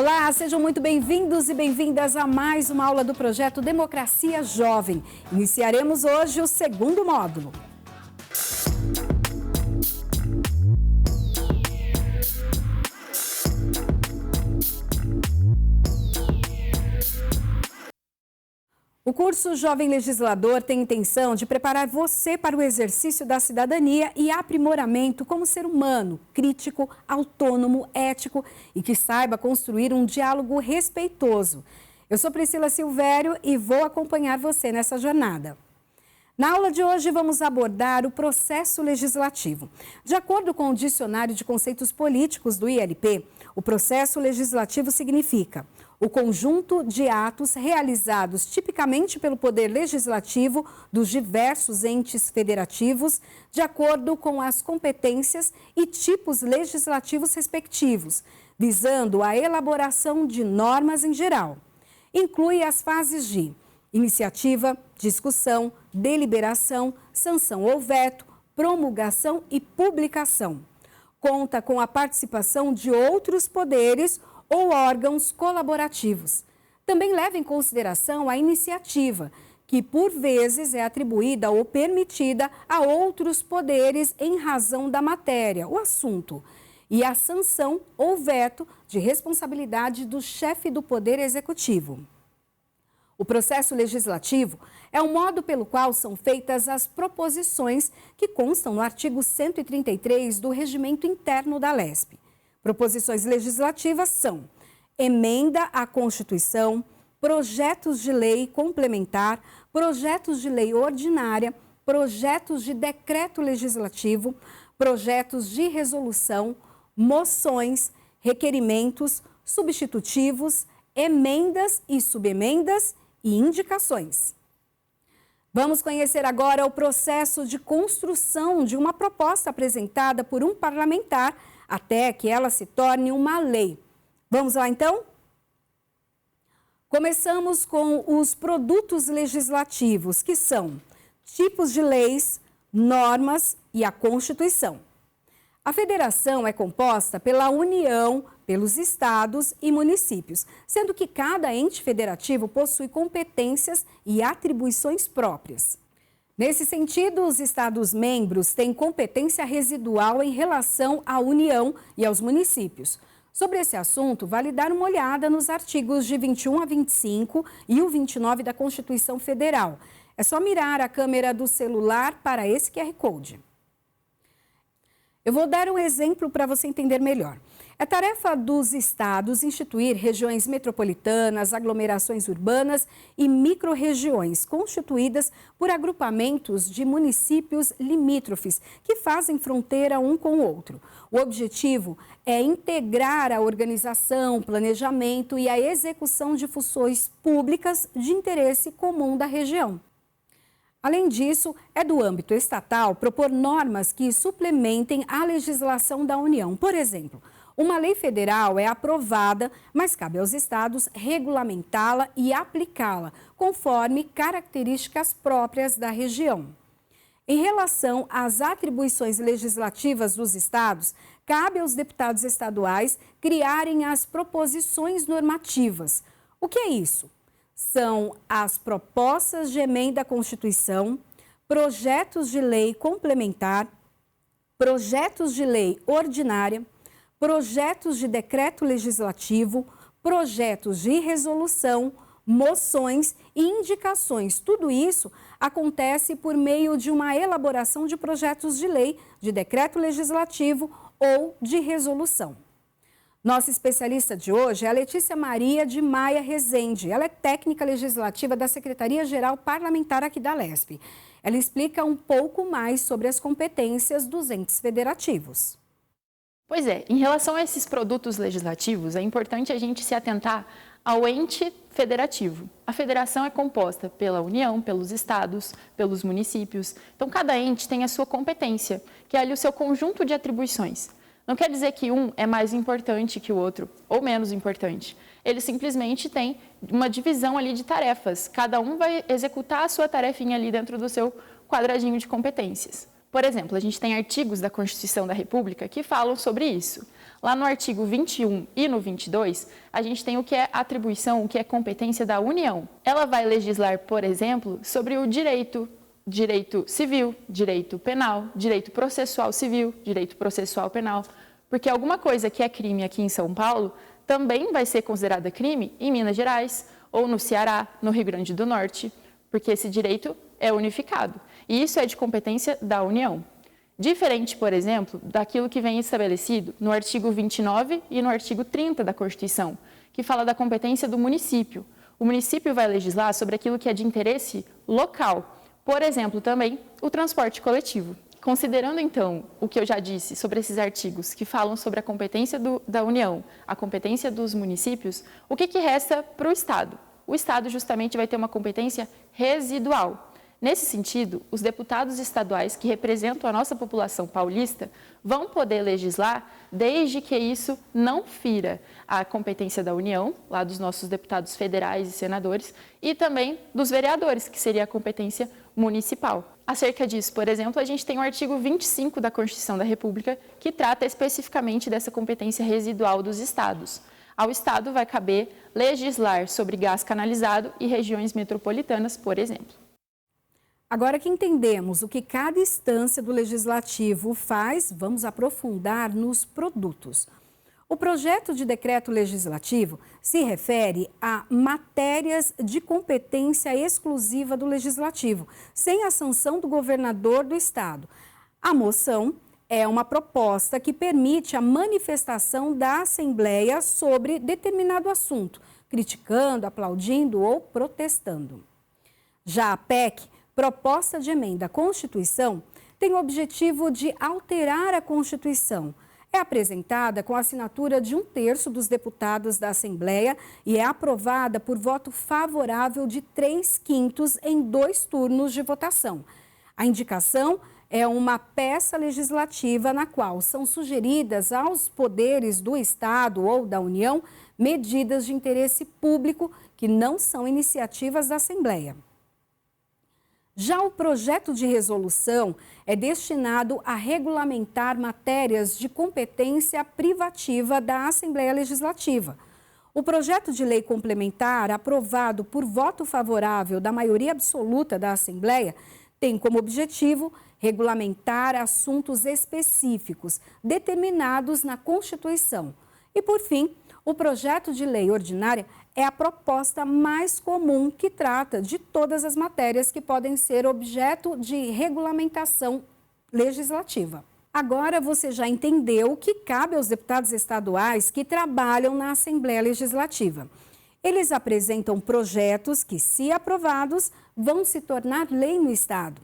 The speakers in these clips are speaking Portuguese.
Olá, sejam muito bem-vindos e bem-vindas a mais uma aula do projeto Democracia Jovem. Iniciaremos hoje o segundo módulo. O curso Jovem Legislador tem intenção de preparar você para o exercício da cidadania e aprimoramento como ser humano, crítico, autônomo, ético e que saiba construir um diálogo respeitoso. Eu sou Priscila Silvério e vou acompanhar você nessa jornada. Na aula de hoje vamos abordar o processo legislativo. De acordo com o Dicionário de Conceitos Políticos do ILP, o processo legislativo significa o conjunto de atos realizados tipicamente pelo Poder Legislativo dos diversos entes federativos, de acordo com as competências e tipos legislativos respectivos, visando a elaboração de normas em geral. Inclui as fases de iniciativa, discussão, deliberação, sanção ou veto, promulgação e publicação. Conta com a participação de outros poderes ou órgãos colaborativos. Também leva em consideração a iniciativa, que por vezes é atribuída ou permitida a outros poderes em razão da matéria, o assunto, e a sanção ou veto de responsabilidade do chefe do Poder Executivo. O processo legislativo é o modo pelo qual são feitas as proposições que constam no artigo 133 do Regimento Interno da Lespe. Proposições legislativas são emenda à Constituição, projetos de lei complementar, projetos de lei ordinária, projetos de decreto legislativo, projetos de resolução, moções, requerimentos, substitutivos, emendas e subemendas e indicações. Vamos conhecer agora o processo de construção de uma proposta apresentada por um parlamentar até que ela se torne uma lei. Vamos lá, então? Começamos com os produtos legislativos, que são tipos de leis, normas e a Constituição. A federação é composta pela União, pelos estados e municípios, sendo que cada ente federativo possui competências e atribuições próprias. Nesse sentido, os Estados-membros têm competência residual em relação à União e aos municípios. Sobre esse assunto, vale dar uma olhada nos artigos de 21 a 25 e o 29 da Constituição Federal. É só mirar a câmera do celular para esse QR Code. Eu vou dar um exemplo para você entender melhor. É tarefa dos estados instituir regiões metropolitanas, aglomerações urbanas e microrregiões constituídas por agrupamentos de municípios limítrofes que fazem fronteira um com o outro. O objetivo é integrar a organização, planejamento e a execução de funções públicas de interesse comum da região. Além disso, é do âmbito estatal propor normas que suplementem a legislação da União. Por exemplo, uma lei federal é aprovada, mas cabe aos estados regulamentá-la e aplicá-la, conforme características próprias da região. Em relação às atribuições legislativas dos estados, cabe aos deputados estaduais criarem as proposições normativas. O que é isso? São as propostas de emenda à Constituição, projetos de lei complementar, projetos de lei ordinária, projetos de decreto legislativo, projetos de resolução, moções e indicações. Tudo isso acontece por meio de uma elaboração de projetos de lei, de decreto legislativo ou de resolução. Nossa especialista de hoje é a Letícia Maria de Maia Rezende. Ela é técnica legislativa da Secretaria-Geral Parlamentar aqui da Lespe. Ela explica um pouco mais sobre as competências dos entes federativos. Pois é, em relação a esses produtos legislativos, é importante a gente se atentar ao ente federativo. A federação é composta pela União, pelos estados, pelos municípios. Então, cada ente tem a sua competência, que é ali o seu conjunto de atribuições. Não quer dizer que um é mais importante que o outro ou menos importante. Ele simplesmente tem uma divisão ali de tarefas. Cada um vai executar a sua tarefinha ali dentro do seu quadradinho de competências. Por exemplo, a gente tem artigos da Constituição da República que falam sobre isso. Lá no artigo 21 e no 22, a gente tem o que é atribuição, o que é competência da União. Ela vai legislar, por exemplo, sobre o direito civil, direito penal, direito processual civil, direito processual penal, porque alguma coisa que é crime aqui em São Paulo também vai ser considerada crime em Minas Gerais ou no Ceará, no Rio Grande do Norte, porque esse direito é unificado. E isso é de competência da União. Diferente, por exemplo, daquilo que vem estabelecido no artigo 29 e no artigo 30 da Constituição, que fala da competência do município. O município vai legislar sobre aquilo que é de interesse local. Por exemplo, também o transporte coletivo. Considerando, então, o que eu já disse sobre esses artigos que falam sobre a competência da União, a competência dos municípios, o que resta para o Estado? O Estado justamente vai ter uma competência residual. Nesse sentido, os deputados estaduais que representam a nossa população paulista vão poder legislar desde que isso não fira a competência da União, lá dos nossos deputados federais e senadores, e também dos vereadores, que seria a competência municipal. Acerca disso, por exemplo, a gente tem o artigo 25 da Constituição da República, que trata especificamente dessa competência residual dos estados. Ao Estado vai caber legislar sobre gás canalizado e regiões metropolitanas, por exemplo. Agora que entendemos o que cada instância do Legislativo faz, vamos aprofundar nos produtos. O projeto de decreto legislativo se refere a matérias de competência exclusiva do Legislativo, sem a sanção do governador do Estado. A moção é uma proposta que permite a manifestação da Assembleia sobre determinado assunto, criticando, aplaudindo ou protestando. Já a PEC, proposta de emenda à Constituição, tem o objetivo de alterar a Constituição. É apresentada com a assinatura de 1/3 dos deputados da Assembleia e é aprovada por voto favorável de 3/5 em 2 turnos de votação. A indicação é uma peça legislativa na qual são sugeridas aos poderes do Estado ou da União medidas de interesse público que não são iniciativas da Assembleia. Já o projeto de resolução é destinado a regulamentar matérias de competência privativa da Assembleia Legislativa. O projeto de lei complementar, aprovado por voto favorável da maioria absoluta da Assembleia, tem como objetivo regulamentar assuntos específicos determinados na Constituição. E, por fim, o projeto de lei ordinária é a proposta mais comum que trata de todas as matérias que podem ser objeto de regulamentação legislativa. Agora você já entendeu o que cabe aos deputados estaduais que trabalham na Assembleia Legislativa. Eles apresentam projetos que, se aprovados, vão se tornar lei no Estado.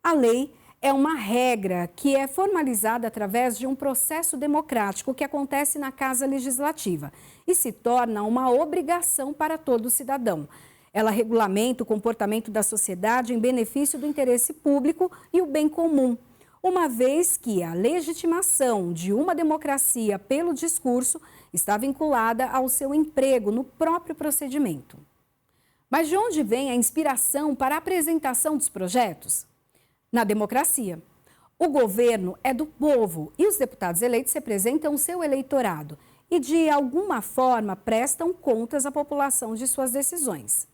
A lei é uma regra que é formalizada através de um processo democrático que acontece na Casa Legislativa e se torna uma obrigação para todo cidadão. Ela regulamenta o comportamento da sociedade em benefício do interesse público e o bem comum, uma vez que a legitimação de uma democracia pelo discurso está vinculada ao seu emprego no próprio procedimento. Mas de onde vem a inspiração para a apresentação dos projetos? Na democracia. O governo é do povo e os deputados eleitos representam o seu eleitorado e, de alguma forma, prestam contas à população de suas decisões.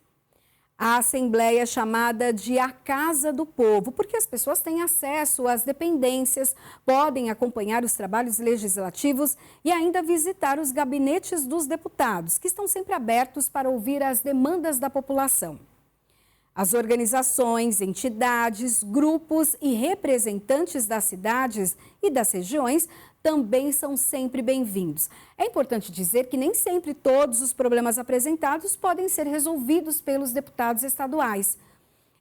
A Assembleia é chamada de a Casa do Povo, porque as pessoas têm acesso às dependências, podem acompanhar os trabalhos legislativos e ainda visitar os gabinetes dos deputados, que estão sempre abertos para ouvir as demandas da população. As organizações, entidades, grupos e representantes das cidades e das regiões também são sempre bem-vindos. É importante dizer que nem sempre todos os problemas apresentados podem ser resolvidos pelos deputados estaduais.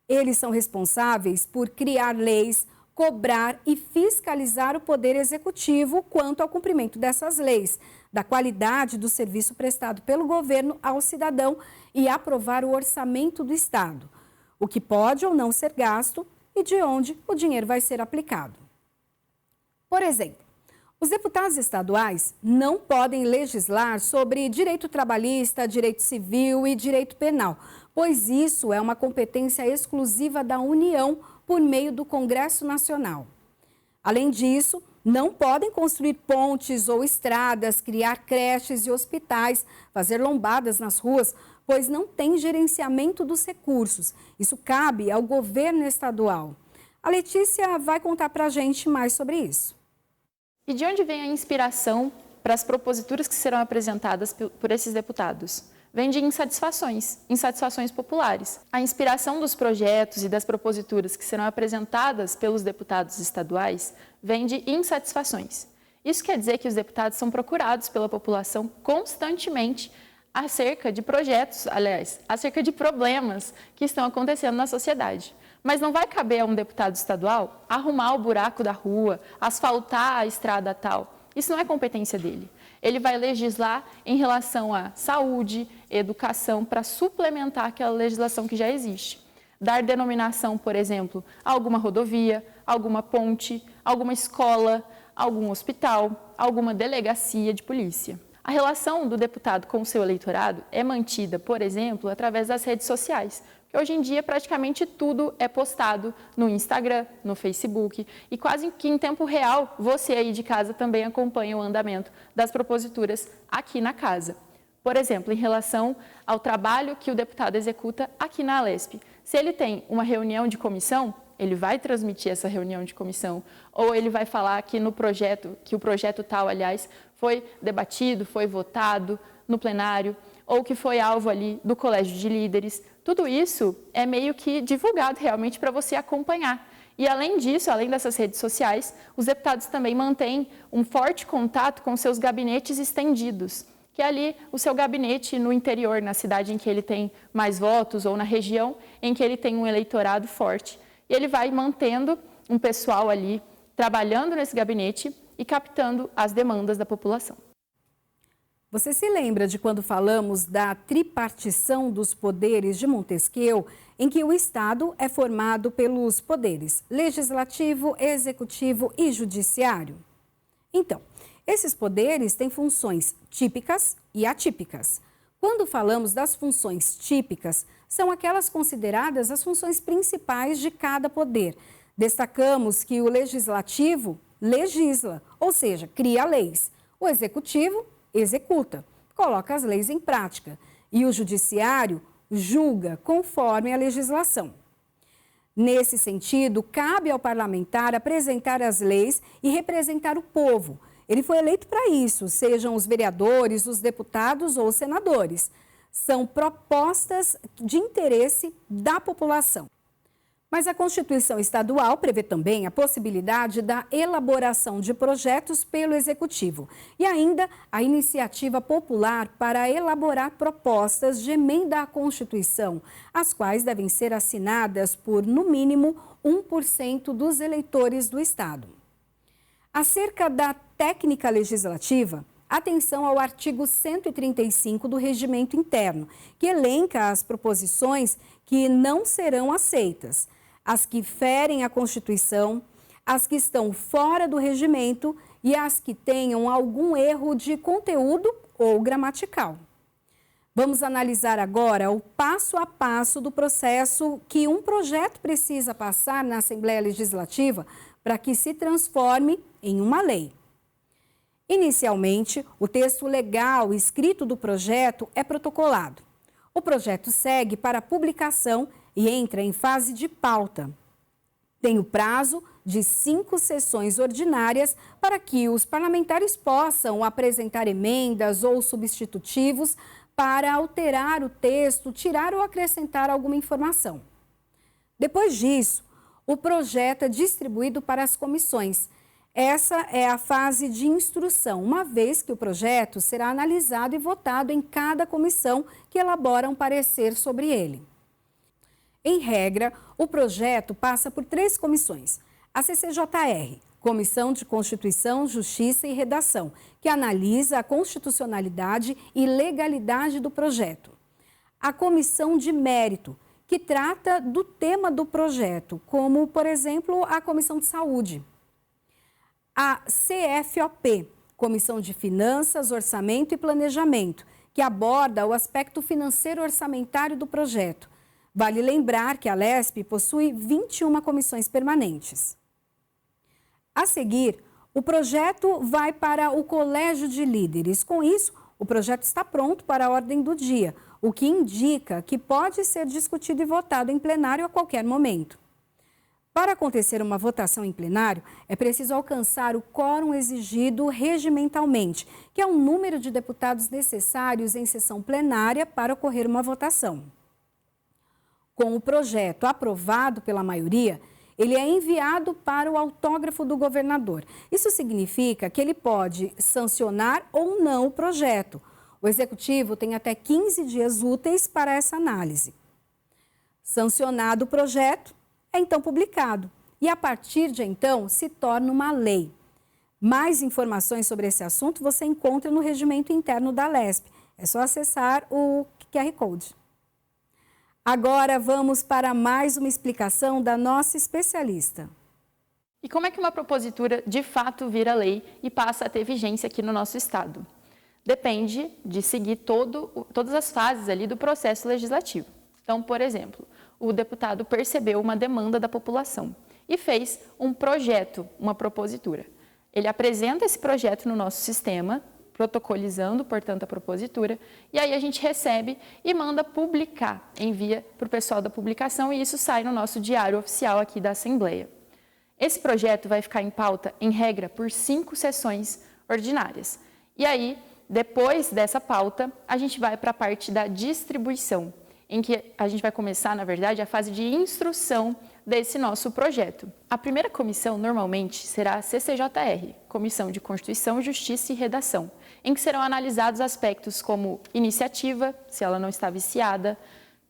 Eles são responsáveis por criar leis, cobrar e fiscalizar o Poder Executivo quanto ao cumprimento dessas leis, da qualidade do serviço prestado pelo governo ao cidadão e aprovar o orçamento do Estado, o que pode ou não ser gasto e de onde o dinheiro vai ser aplicado. Por exemplo, os deputados estaduais não podem legislar sobre direito trabalhista, direito civil e direito penal, pois isso é uma competência exclusiva da União por meio do Congresso Nacional. Além disso, não podem construir pontes ou estradas, criar creches e hospitais, fazer lombadas nas ruas, pois não tem gerenciamento dos recursos. Isso cabe ao governo estadual. A Letícia vai contar para a gente mais sobre isso. E de onde vem a inspiração para as proposituras que serão apresentadas por esses deputados? Vem de insatisfações populares. A inspiração dos projetos e das proposituras que serão apresentadas pelos deputados estaduais vem de insatisfações. Isso quer dizer que os deputados são procurados pela população constantemente acerca de projetos, acerca de problemas que estão acontecendo na sociedade. Mas não vai caber a um deputado estadual arrumar o buraco da rua, asfaltar a estrada tal. Isso não é competência dele. Ele vai legislar em relação à saúde, educação, para suplementar aquela legislação que já existe. Dar denominação, por exemplo, a alguma rodovia, alguma ponte, alguma escola, algum hospital, alguma delegacia de polícia. A relação do deputado com o seu eleitorado é mantida, por exemplo, através das redes sociais. Hoje em dia, praticamente tudo é postado no Instagram, no Facebook e quase que em tempo real, você aí de casa também acompanha o andamento das proposituras aqui na casa. Por exemplo, em relação ao trabalho que o deputado executa aqui na Alesp. Se ele tem uma reunião de comissão, ele vai transmitir essa reunião de comissão, ou ele vai falar que o projeto tal, aliás, foi debatido, foi votado no plenário, ou que foi alvo ali do colégio de líderes. Tudo isso é meio que divulgado realmente para você acompanhar. E além disso, além dessas redes sociais, os deputados também mantêm um forte contato com seus gabinetes estendidos, que é ali o seu gabinete no interior, na cidade em que ele tem mais votos ou na região em que ele tem um eleitorado forte. E ele vai mantendo um pessoal ali trabalhando nesse gabinete e captando as demandas da população. Você se lembra de quando falamos da tripartição dos poderes de Montesquieu, em que o Estado é formado pelos poderes legislativo, executivo e judiciário? Então, esses poderes têm funções típicas e atípicas. Quando falamos das funções típicas, são aquelas consideradas as funções principais de cada poder. Destacamos que o legislativo legisla, ou seja, cria leis. O executivo executa, coloca as leis em prática. E o judiciário julga conforme a legislação. Nesse sentido, cabe ao parlamentar apresentar as leis e representar o povo. Ele foi eleito para isso, sejam os vereadores, os deputados ou os senadores. São propostas de interesse da população. Mas a Constituição Estadual prevê também a possibilidade da elaboração de projetos pelo Executivo e ainda a iniciativa popular para elaborar propostas de emenda à Constituição, as quais devem ser assinadas por, no mínimo, 1% dos eleitores do Estado. Acerca da técnica legislativa, atenção ao artigo 135 do Regimento Interno, que elenca as proposições que não serão aceitas, as que ferem a Constituição, as que estão fora do regimento e as que tenham algum erro de conteúdo ou gramatical. Vamos analisar agora o passo a passo do processo que um projeto precisa passar na Assembleia Legislativa para que se transforme em uma lei. Inicialmente, o texto legal escrito do projeto é protocolado. O projeto segue para publicação e entra em fase de pauta. Tem o prazo de 5 sessões ordinárias para que os parlamentares possam apresentar emendas ou substitutivos para alterar o texto, tirar ou acrescentar alguma informação. Depois disso, o projeto é distribuído para as comissões. Essa é a fase de instrução, uma vez que o projeto será analisado e votado em cada comissão que elabora um parecer sobre ele. Em regra, o projeto passa por 3 comissões. A CCJR, Comissão de Constituição, Justiça e Redação, que analisa a constitucionalidade e legalidade do projeto. A Comissão de Mérito, que trata do tema do projeto, como, por exemplo, a Comissão de Saúde. A CFOP, Comissão de Finanças, Orçamento e Planejamento, que aborda o aspecto financeiro orçamentário do projeto. Vale lembrar que a Alesp possui 21 comissões permanentes. A seguir, O projeto vai para o Colégio de Líderes. Com isso, o projeto está pronto para a ordem do dia, o que indica que pode ser discutido e votado em plenário a qualquer momento. Para acontecer uma votação em plenário, é preciso alcançar o quórum exigido regimentalmente, que é o número de deputados necessários em sessão plenária para ocorrer uma votação. Com o projeto aprovado pela maioria, ele é enviado para o autógrafo do governador. Isso significa que ele pode sancionar ou não o projeto. O executivo tem até 15 dias úteis para essa análise. Sancionado o projeto, é então publicado e, a partir de então, se torna uma lei. Mais informações sobre esse assunto você encontra no regimento interno da Lesp. É só acessar o QR Code. Agora vamos para mais uma explicação da nossa especialista. E como é que uma propositura de fato vira lei e passa a ter vigência aqui no nosso estado? Depende de seguir todas as fases ali do processo legislativo. Então, por exemplo, o deputado percebeu uma demanda da população e fez um projeto, uma propositura. Ele apresenta esse projeto no nosso sistema, protocolizando, portanto, a propositura, e aí a gente recebe e manda publicar, envia para o pessoal da publicação e isso sai no nosso diário oficial aqui da Assembleia. Esse projeto vai ficar em pauta, em regra, por 5 sessões ordinárias. E aí, depois dessa pauta, a gente vai para a parte da distribuição, em que a gente vai começar, na verdade, a fase de instrução desse nosso projeto. A primeira comissão, normalmente, será a CCJR, Comissão de Constituição, Justiça e Redação, em que serão analisados aspectos como iniciativa, se ela não está viciada,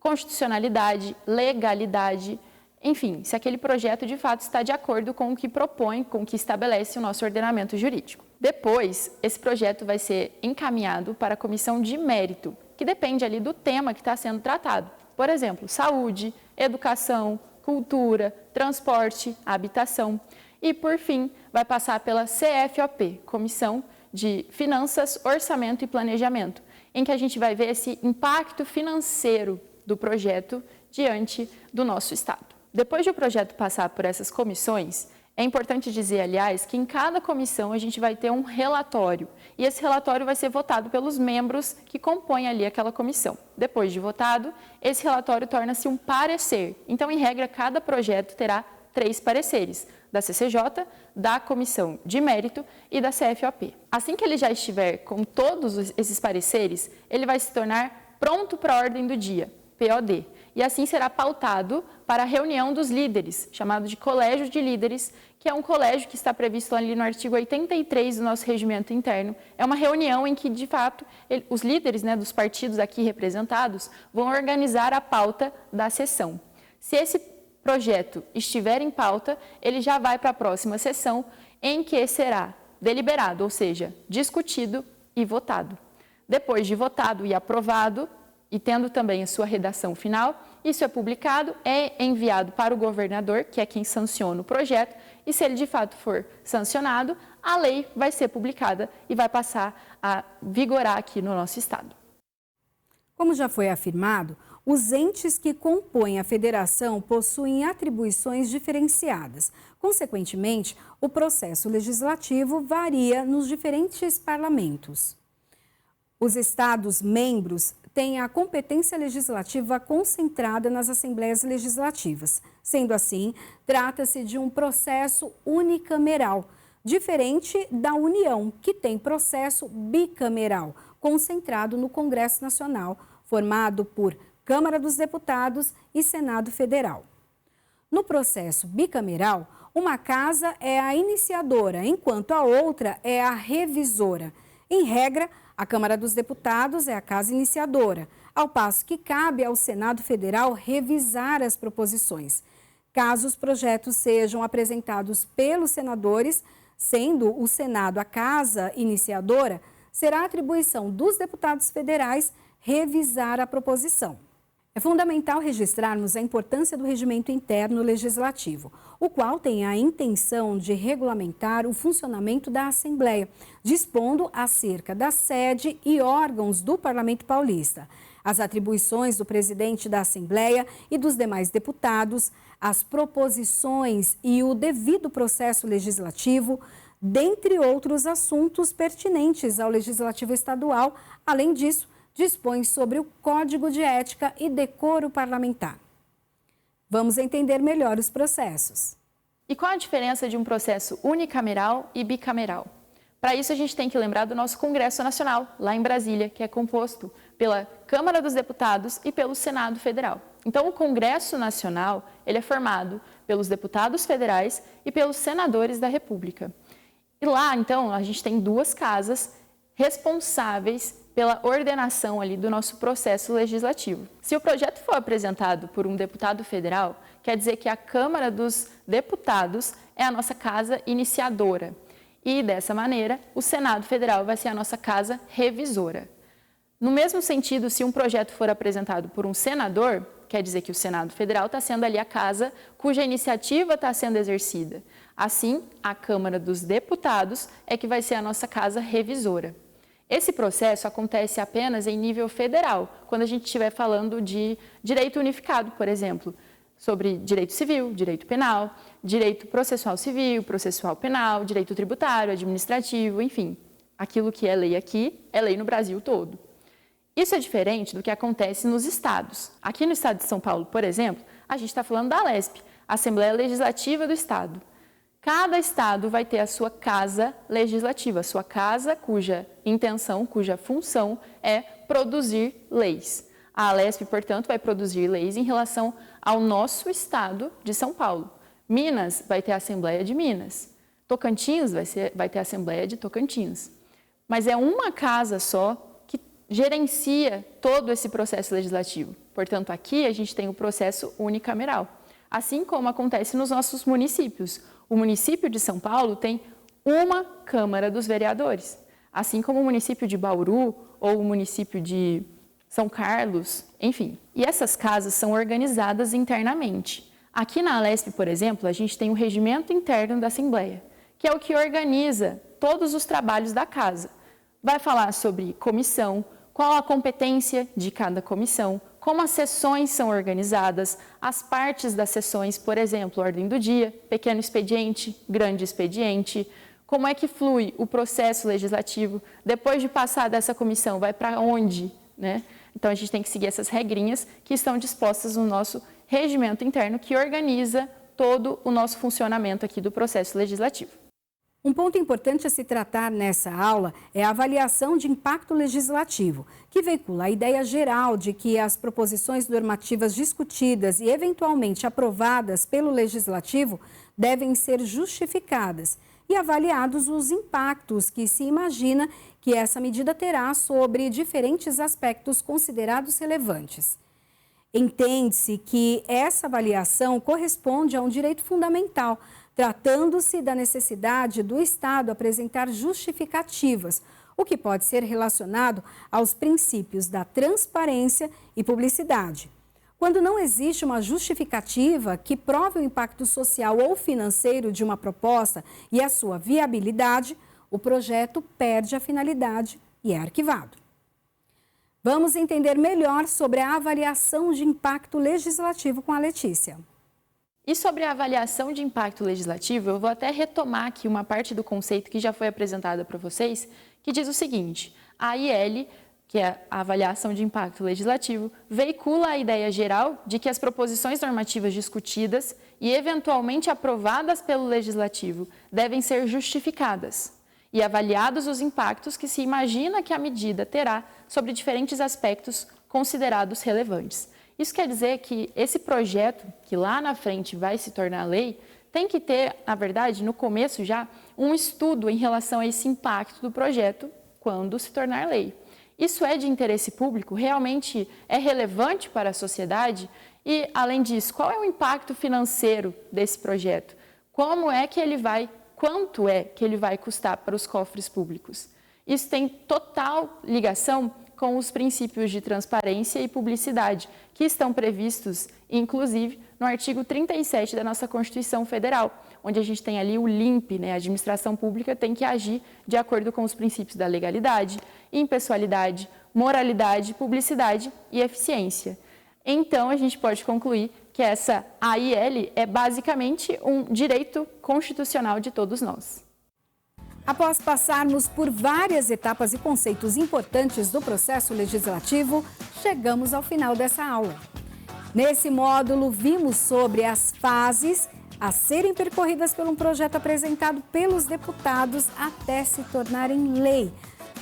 constitucionalidade, legalidade, enfim, se aquele projeto de fato está de acordo com o que propõe, com o que estabelece o nosso ordenamento jurídico. Depois, esse projeto vai ser encaminhado para a comissão de mérito, que depende ali do tema que está sendo tratado. Por exemplo, saúde, educação, cultura, transporte, habitação. E, por fim, vai passar pela CFOP, Comissão de Finanças, Orçamento e Planejamento, em que a gente vai ver esse impacto financeiro do projeto diante do nosso estado. Depois de o projeto passar por essas comissões, é importante dizer, aliás, que em cada comissão a gente vai ter um relatório e esse relatório vai ser votado pelos membros que compõem ali aquela comissão. Depois de votado, esse relatório torna-se um parecer. Então, em regra, cada projeto terá 3 pareceres, da CCJ, da Comissão de Mérito e da CFOP. Assim que ele já estiver com todos esses pareceres, ele vai se tornar pronto para a ordem do dia, POD. E assim será pautado para a reunião dos líderes, chamado de Colégio de Líderes, que é um colégio que está previsto ali no artigo 83 do nosso regimento interno. É uma reunião em que, de fato, os líderes, dos partidos aqui representados vão organizar a pauta da sessão. Se esse projeto estiver em pauta, ele já vai para a próxima sessão, em que será deliberado, ou seja, discutido e votado. Depois de votado e aprovado, e tendo também a sua redação final, isso é publicado, é enviado para o governador, que é quem sanciona o projeto, e se ele de fato for sancionado, a lei vai ser publicada e vai passar a vigorar aqui no nosso estado. Como já foi afirmado, os entes que compõem a federação possuem atribuições diferenciadas. Consequentemente, o processo legislativo varia nos diferentes parlamentos. Os estados membros têm a competência legislativa concentrada nas assembleias legislativas. Sendo assim, trata-se de um processo unicameral, diferente da União, que tem processo bicameral, concentrado no Congresso Nacional, formado por Câmara dos Deputados e Senado Federal. No processo bicameral, uma casa é a iniciadora, enquanto a outra é a revisora. Em regra, a Câmara dos Deputados é a casa iniciadora, ao passo que cabe ao Senado Federal revisar as proposições. Caso os projetos sejam apresentados pelos senadores, sendo o Senado a casa iniciadora, será atribuição dos deputados federais revisar a proposição. É fundamental registrarmos a importância do regimento interno legislativo, o qual tem a intenção de regulamentar o funcionamento da Assembleia, dispondo acerca da sede e órgãos do Parlamento Paulista, as atribuições do presidente da Assembleia e dos demais deputados, as proposições e o devido processo legislativo, dentre outros assuntos pertinentes ao Legislativo Estadual. Além disso, dispõe sobre o Código de Ética e Decoro Parlamentar. Vamos entender melhor os processos. E qual a diferença de um processo unicameral e bicameral? Para isso, a gente tem que lembrar do nosso Congresso Nacional, lá em Brasília, que é composto pela Câmara dos Deputados e pelo Senado Federal. Então, o Congresso Nacional ele é formado pelos deputados federais e pelos senadores da República. E lá, então, a gente tem duas casas responsáveis pela ordenação ali do nosso processo legislativo. Se o projeto for apresentado por um deputado federal, quer dizer que a Câmara dos Deputados é a nossa casa iniciadora. E, dessa maneira, o Senado Federal vai ser a nossa casa revisora. No mesmo sentido, se um projeto for apresentado por um senador, quer dizer que o Senado Federal está sendo ali a casa cuja iniciativa está sendo exercida. Assim, a Câmara dos Deputados é que vai ser a nossa casa revisora. Esse processo acontece apenas em nível federal, quando a gente estiver falando de direito unificado, por exemplo, sobre direito civil, direito penal, direito processual civil, processual penal, direito tributário, administrativo, enfim. Aquilo que é lei aqui é lei no Brasil todo. Isso é diferente do que acontece nos estados. Aqui no estado de São Paulo, por exemplo, a gente está falando da ALESP, Assembleia Legislativa do Estado. Cada estado vai ter a sua casa legislativa, a sua casa cuja intenção, cuja função é produzir leis. A ALESP, portanto, vai produzir leis em relação ao nosso estado de São Paulo. Minas vai ter a Assembleia de Minas. Tocantins vai ter a Assembleia de Tocantins. Mas é uma casa só que gerencia todo esse processo legislativo. Portanto, aqui a gente tem o processo unicameral. Assim como acontece nos nossos municípios. O município de São Paulo tem uma Câmara dos Vereadores, assim como o município de Bauru ou o município de São Carlos, enfim. E essas casas são organizadas internamente. Aqui na ALESP, por exemplo, a gente tem o regimento interno da Assembleia, que é o que organiza todos os trabalhos da casa. Vai falar sobre comissão, qual a competência de cada comissão, como as sessões são organizadas, as partes das sessões, por exemplo, ordem do dia, pequeno expediente, grande expediente, como é que flui o processo legislativo, depois de passar dessa comissão, vai para onde, né? Então, a gente tem que seguir essas regrinhas que estão dispostas no nosso regimento interno, que organiza todo o nosso funcionamento aqui do processo legislativo. Um ponto importante a se tratar nessa aula é a avaliação de impacto legislativo, que veicula a ideia geral de que as proposições normativas discutidas e eventualmente aprovadas pelo Legislativo devem ser justificadas e avaliados os impactos que se imagina que essa medida terá sobre diferentes aspectos considerados relevantes. Entende-se que essa avaliação corresponde a um direito fundamental, tratando-se da necessidade do Estado apresentar justificativas, o que pode ser relacionado aos princípios da transparência e publicidade. Quando não existe uma justificativa que prove o impacto social ou financeiro de uma proposta e a sua viabilidade, o projeto perde a finalidade e é arquivado. Vamos entender melhor sobre a avaliação de impacto legislativo com a Letícia. E sobre a avaliação de impacto legislativo, eu vou até retomar aqui uma parte do conceito que já foi apresentada para vocês, que diz o seguinte: a AIL, que é a avaliação de impacto legislativo, veicula a ideia geral de que as proposições normativas discutidas e eventualmente aprovadas pelo Legislativo devem ser justificadas e avaliados os impactos que se imagina que a medida terá sobre diferentes aspectos considerados relevantes. Isso quer dizer que esse projeto, que lá na frente vai se tornar lei, tem que ter, na verdade, no começo já, um estudo em relação a esse impacto do projeto quando se tornar lei. Isso é de interesse público? Realmente é relevante para a sociedade? E, além disso, qual é o impacto financeiro desse projeto? Quanto é que ele vai custar para os cofres públicos? Isso tem total ligação com os princípios de transparência e publicidade, que estão previstos, inclusive, no artigo 37 da nossa Constituição Federal, onde a gente tem ali o LIMP, né? A administração pública tem que agir de acordo com os princípios da legalidade, impessoalidade, moralidade, publicidade e eficiência. Então, a gente pode concluir que essa AIL é basicamente um direito constitucional de todos nós. Após passarmos por várias etapas e conceitos importantes do processo legislativo, chegamos ao final dessa aula. Nesse módulo, vimos sobre as fases a serem percorridas por um projeto apresentado pelos deputados até se tornarem lei.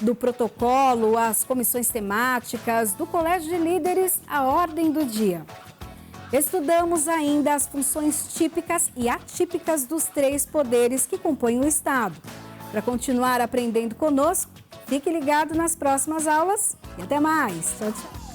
Do protocolo, às comissões temáticas, do colégio de líderes, à ordem do dia. Estudamos ainda as funções típicas e atípicas dos 3 poderes que compõem o Estado. Para continuar aprendendo conosco, fique ligado nas próximas aulas e até mais. Tchau, tchau.